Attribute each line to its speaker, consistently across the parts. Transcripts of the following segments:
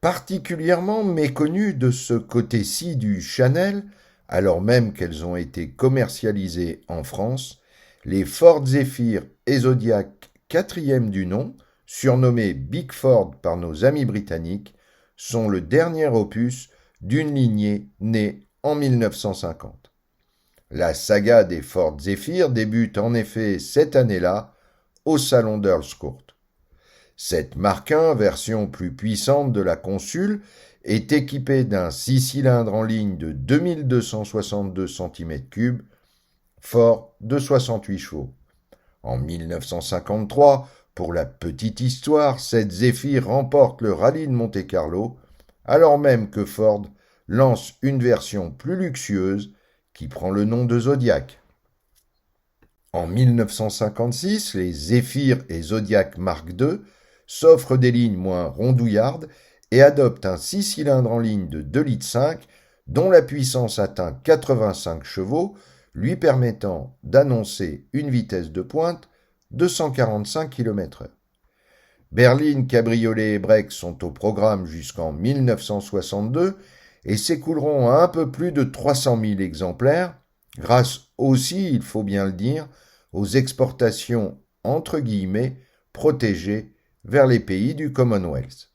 Speaker 1: Particulièrement méconnues de ce côté-ci du Chanel, alors même qu'elles ont été commercialisées en France, les Ford Zephyr et Zodiac quatrième du nom, surnommés Big Ford par nos amis britanniques, sont le dernier opus d'une lignée née en 1950. La saga des Ford Zephyr débute en effet cette année-là au salon d'Earl's Court. Cette Mark I, version plus puissante de la Consul, est équipée d'un 6 cylindres en ligne de 2262 cm3, fort de 68 chevaux. En 1953, pour la petite histoire, cette Zephyr remporte le rallye de Monte-Carlo, alors même que Ford lance une version plus luxueuse qui prend le nom de Zodiac. En 1956, les Zephyr et Zodiac Mark II s'offrent des lignes moins rondouillardes et adoptent un 6 cylindres en ligne de 2,5 litres dont la puissance atteint 85 chevaux, lui permettant d'annoncer une vitesse de pointe de 145 km/h. Berline, cabriolet et break sont au programme jusqu'en 1962 et s'écouleront à un peu plus de 300 000 exemplaires, grâce aussi, il faut bien le dire, aux exportations entre guillemets protégées vers les pays du Commonwealth.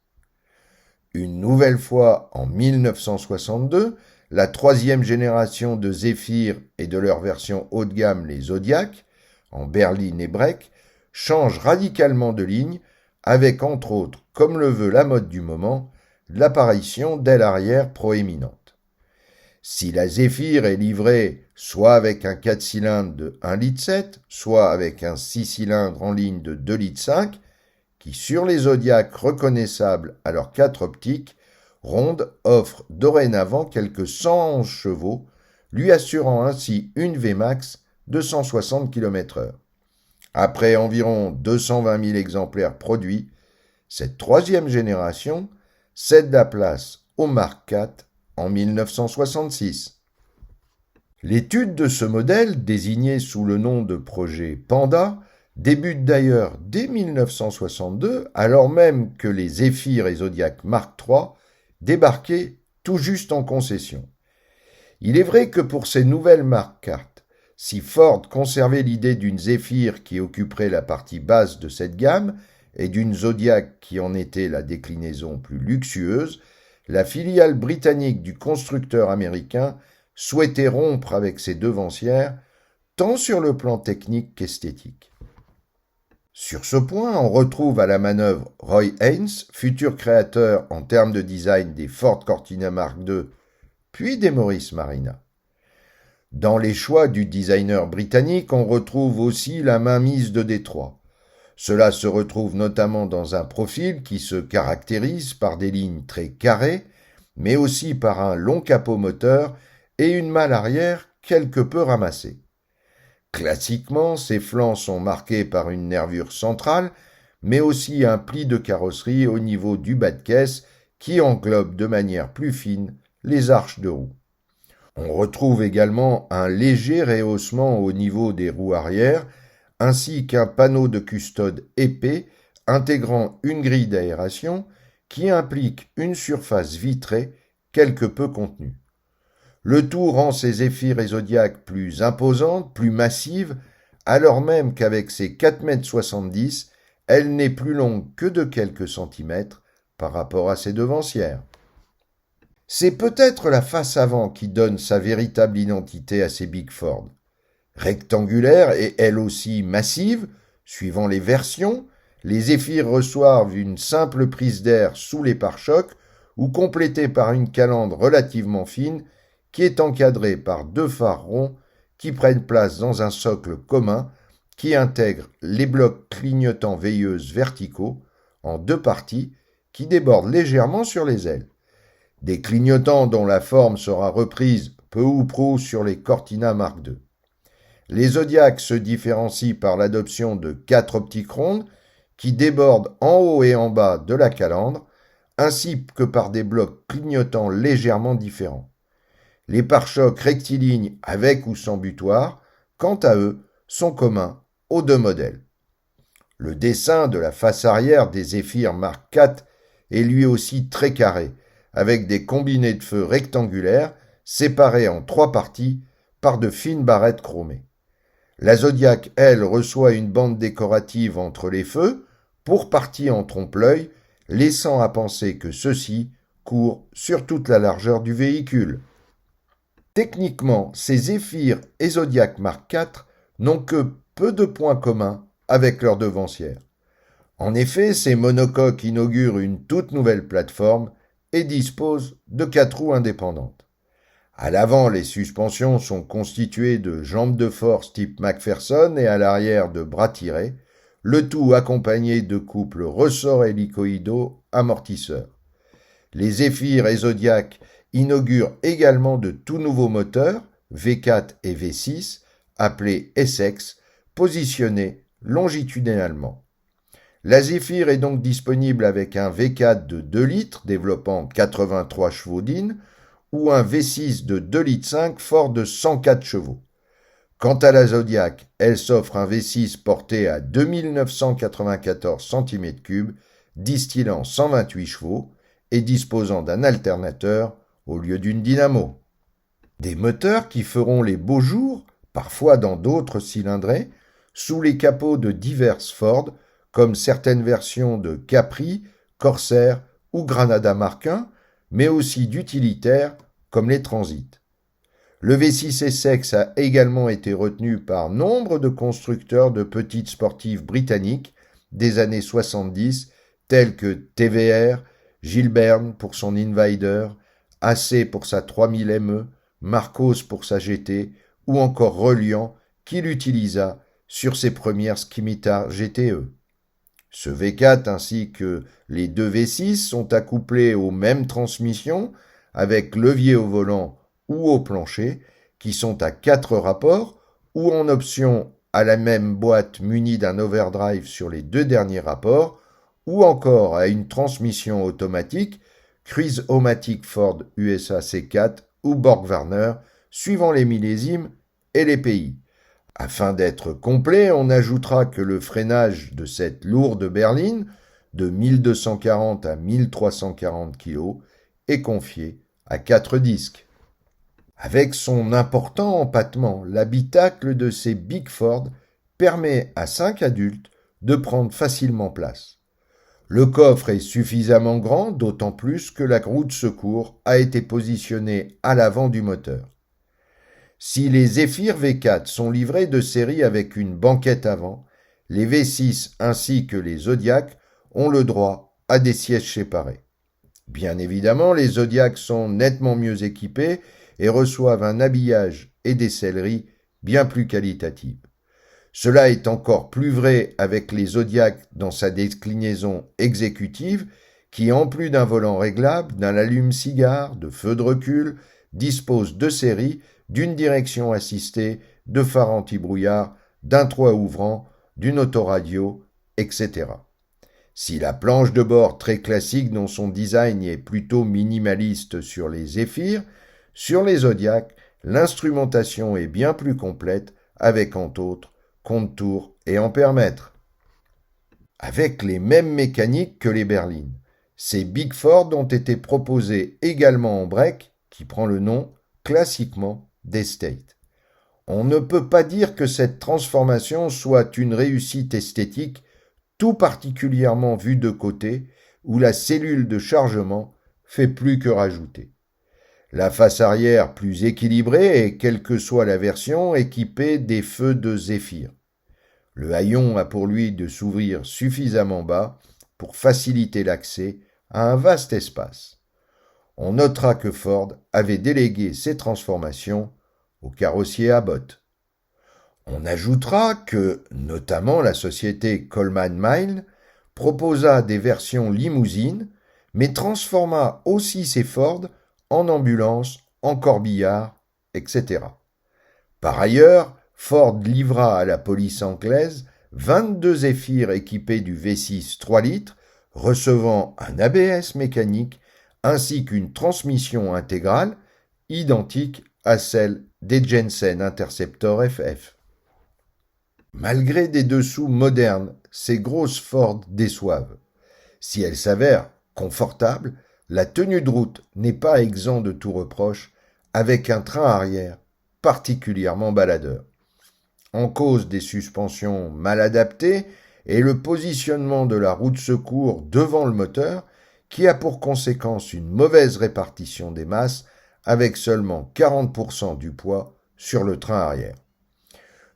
Speaker 1: Une nouvelle fois, en 1962, la troisième génération de Zephyr et de leur version haut de gamme, les Zodiac, en berline et break, change radicalement de ligne, avec entre autres, comme le veut la mode du moment, l'apparition d'ailes arrière proéminentes. Si la Zephyr est livrée soit avec un 4 cylindres de 1,7 litre, soit avec un 6 cylindres en ligne de 2,5 litres, qui sur les Zodiac reconnaissables à leurs 4 optiques, ronde offre dorénavant quelques 111 chevaux, lui assurant ainsi une Vmax de 160 km/h. Après environ 220 000 exemplaires produits, cette troisième génération cède la place au Mark IV en 1966. L'étude de ce modèle, désigné sous le nom de projet Panda, débute d'ailleurs dès 1962, alors même que les Zephyr et Zodiac Mark III débarquaient tout juste en concession. Il est vrai que pour ces nouvelles Mark IV, si Ford conservait l'idée d'une Zephyr qui occuperait la partie basse de cette gamme et d'une Zodiac qui en était la déclinaison plus luxueuse, la filiale britannique du constructeur américain souhaitait rompre avec ses devancières, tant sur le plan technique qu'esthétique. Sur ce point, on retrouve à la manœuvre Roy Haynes, futur créateur en termes de design des Ford Cortina Mark II, puis des Morris Marina. Dans les choix du designer britannique, on retrouve aussi la mainmise de Détroit. Cela se retrouve notamment dans un profil qui se caractérise par des lignes très carrées, mais aussi par un long capot moteur et une malle arrière quelque peu ramassée. Classiquement, ces flancs sont marqués par une nervure centrale, mais aussi un pli de carrosserie au niveau du bas de caisse qui englobe de manière plus fine les arches de roue. On retrouve également un léger rehaussement au niveau des roues arrière, ainsi qu'un panneau de custode épais intégrant une grille d'aération qui implique une surface vitrée quelque peu contenue. Le tout rend ces Zephyr et Zodiac plus imposantes, plus massives, alors même qu'avec ses 4,70 m, elle n'est plus longue que de quelques centimètres par rapport à ses devancières. C'est peut-être la face avant qui donne sa véritable identité à ces Big Ford. Rectangulaire et elle aussi massive, suivant les versions, les Zephyr reçoivent une simple prise d'air sous les pare-chocs ou complétée par une calandre relativement fine qui est encadrée par 2 phares ronds qui prennent place dans un socle commun qui intègre les blocs clignotants veilleuses verticaux en 2 parties qui débordent légèrement sur les ailes. Des clignotants dont la forme sera reprise peu ou prou sur les Cortina Mark II. Les Zodiac se différencient par l'adoption de 4 optiques rondes qui débordent en haut et en bas de la calandre, ainsi que par des blocs clignotants légèrement différents. Les pare-chocs rectilignes avec ou sans butoir, quant à eux, sont communs aux 2 modèles. Le dessin de la face arrière des Zephyr Mark IV est lui aussi très carré, avec des combinés de feux rectangulaires séparés en 3 parties par de fines barrettes chromées. La Zodiac, elle, reçoit une bande décorative entre les feux, pour partie en trompe-l'œil, laissant à penser que ceux-ci courent sur toute la largeur du véhicule. Techniquement, ces Zephyr et Zodiac Mark IV n'ont que peu de points communs avec leur devancière. En effet, ces monocoques inaugurent une toute nouvelle plateforme et disposent de 4 roues indépendantes. À l'avant, les suspensions sont constituées de jambes de force type McPherson et à l'arrière de bras tirés, le tout accompagné de couples ressorts hélicoïdaux amortisseurs. Les Zephyr et Zodiac inaugurent également de tout nouveaux moteurs, V4 et V6, appelés Essex, positionnés longitudinalement. La Zephyr est donc disponible avec un V4 de 2 litres développant 83 chevaux d'In ou un V6 de 2 litres 5 fort de 104 chevaux. Quant à la Zodiac, elle s'offre un V6 porté à 2994 cm3, distillant 128 chevaux et disposant d'un alternateur au lieu d'une dynamo. Des moteurs qui feront les beaux jours, parfois dans d'autres cylindrées, sous les capots de diverses Ford, comme certaines versions de Capri, Corsair ou Granada Mark I, mais aussi d'utilitaires comme les Transit. Le V6 Essex a également été retenu par nombre de constructeurs de petites sportives britanniques des années 70, tels que TVR, Gilbert pour son Invader, AC pour sa 3000 ME, Marcos pour sa GT, ou encore Reliant qui l'utilisa sur ses premières Scimitar GTE. Ce V4 ainsi que les 2 V6 sont accouplés aux mêmes transmissions avec levier au volant ou au plancher qui sont à 4 rapports ou en option à la même boîte munie d'un overdrive sur les 2 derniers rapports ou encore à une transmission automatique Cruise-O-Matic Ford USA C4 ou Borg-Warner suivant les millésimes et les pays. Afin d'être complet, on ajoutera que le freinage de cette lourde berline, de 1240 à 1340 kg, est confié à 4 disques. Avec son important empattement, l'habitacle de ces Big Ford permet à 5 adultes de prendre facilement place. Le coffre est suffisamment grand, d'autant plus que la roue de secours a été positionnée à l'avant du moteur. Si les Zephyr V4 sont livrés de série avec une banquette avant, les V6 ainsi que les Zodiac ont le droit à des sièges séparés. Bien évidemment, les Zodiac sont nettement mieux équipés et reçoivent un habillage et des selleries bien plus qualitatives. Cela est encore plus vrai avec les Zodiac dans sa déclinaison exécutive qui, en plus d'un volant réglable, d'un allume-cigare, de feux de recul, dispose de série d'une direction assistée, de phares anti-brouillard, d'un toit ouvrant, d'une autoradio, etc. Si la planche de bord très classique dans son design est plutôt minimaliste sur les Zephyr, sur les Zodiac, l'instrumentation est bien plus complète avec entre autres compte-tours et ampèremètre. Avec les mêmes mécaniques que les berlines, ces Big Ford ont été proposés également en break, qui prend le nom classiquement d'Estate. On ne peut pas dire que cette transformation soit une réussite esthétique, tout particulièrement vue de côté, où la cellule de chargement fait plus que rajouter. La face arrière plus équilibrée et, quelle que soit la version, équipée des feux de Zephyr. Le haillon a pour lui de s'ouvrir suffisamment bas pour faciliter l'accès à un vaste espace. On notera que Ford avait délégué ces transformations au carrossier Abbott. On ajoutera que, notamment, la société Coleman Mine proposa des versions limousines, mais transforma aussi ses Ford en ambulance, en corbillard, etc. Par ailleurs, Ford livra à la police anglaise 22 Zephyr équipés du V6 3 litres, recevant un ABS mécanique ainsi qu'une transmission intégrale identique à celle des Jensen Interceptor FF. Malgré des dessous modernes, ces grosses Ford déçoivent. Si elles s'avèrent Confortable, la tenue de route n'est pas exempt de tout reproche, avec un train arrière particulièrement baladeur. En cause des suspensions mal adaptées et le positionnement de la roue de secours devant le moteur, qui a pour conséquence une mauvaise répartition des masses, avec seulement 40% du poids sur le train arrière.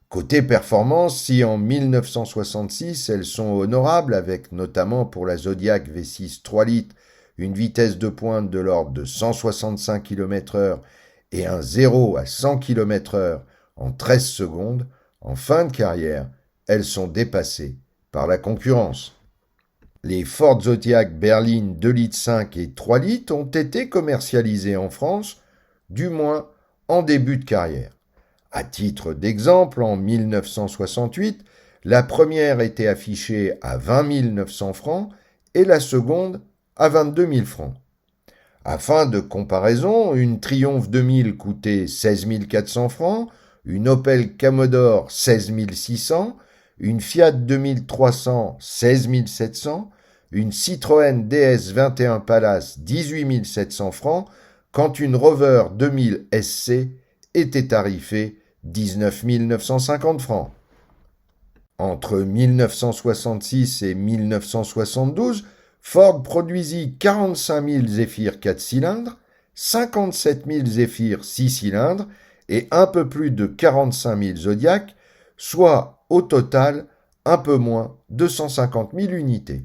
Speaker 1: Côté performance, si en 1966 elles sont honorables, avec notamment pour la Zodiac V6 3 litres une vitesse de pointe de l'ordre de 165 km/h et un 0 à 100 km/h en 13 secondes, en fin de carrière, elles sont dépassées par la concurrence. Les Ford Zodiac berlines 2 litres 5 et 3 litres ont été commercialisées en France, du moins en début de carrière. À titre d'exemple, en 1968, la première était affichée à 20 900 francs et la seconde à 22 000 francs. À fin de comparaison, une Triumph 2000 coûtait 16 400 francs, une Opel Commodore 16 600, une Fiat 2300 16 700, une Citroën DS 21 Palace 18 700 francs, quand une Rover 2000 SC était tarifée 19 950 francs. Entre 1966 et 1972, Ford produisit 45 000 Zephyr 4 cylindres, 57 000 Zephyr 6 cylindres et un peu plus de 45 000 Zodiac, soit au total un peu moins de 150 000 unités.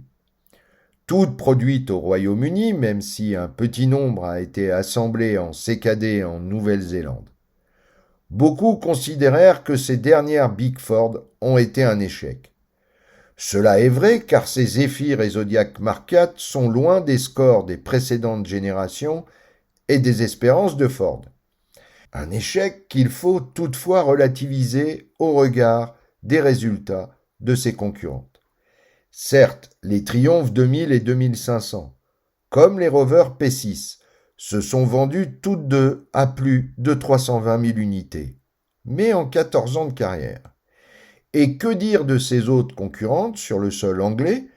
Speaker 1: Toutes produites au Royaume-Uni, même si un petit nombre a été assemblé en CKD en Nouvelle-Zélande. Beaucoup considérèrent que ces dernières Big Ford ont été un échec. Cela est vrai car ces Zephyr et Zodiac Mark IV sont loin des scores des précédentes générations et des espérances de Ford. Un échec qu'il faut toutefois relativiser au regard des résultats de ses concurrentes. Certes, les Triumph 2000 et 2500, comme les Rover P6, se sont vendues toutes deux à plus de 320 000 unités, mais en 14 ans de carrière. Et que dire de ces autres concurrentes sur le sol anglais,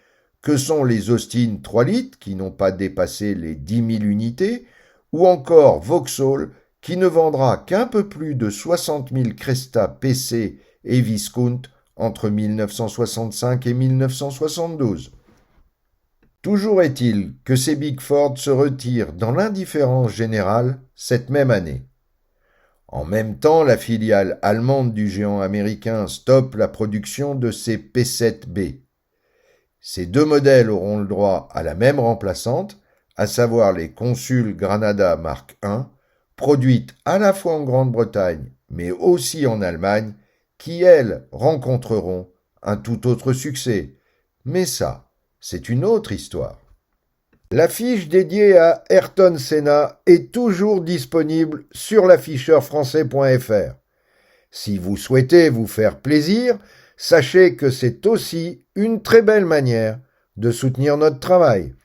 Speaker 1: que sont les Austin 3 litres qui n'ont pas dépassé les 10 000 unités, ou encore Vauxhall qui ne vendra qu'un peu plus de 60 000 Cresta PC et Viscount entre 1965 et 1972. Toujours est-il que ces Big Ford se retirent dans l'indifférence générale cette même année. En même temps, la filiale allemande du géant américain stoppe la production de ses P7B. Ces deux modèles auront le droit à la même remplaçante, à savoir les Consul Granada Mark I, produites à la fois en Grande-Bretagne mais aussi en Allemagne, qui, elles, rencontreront un tout autre succès. Mais ça, c'est une autre histoire. L'affiche dédiée à Ayrton Senna est toujours disponible sur l'afficheurfrançais.fr. Si vous souhaitez vous faire plaisir, sachez que c'est aussi une très belle manière de soutenir notre travail.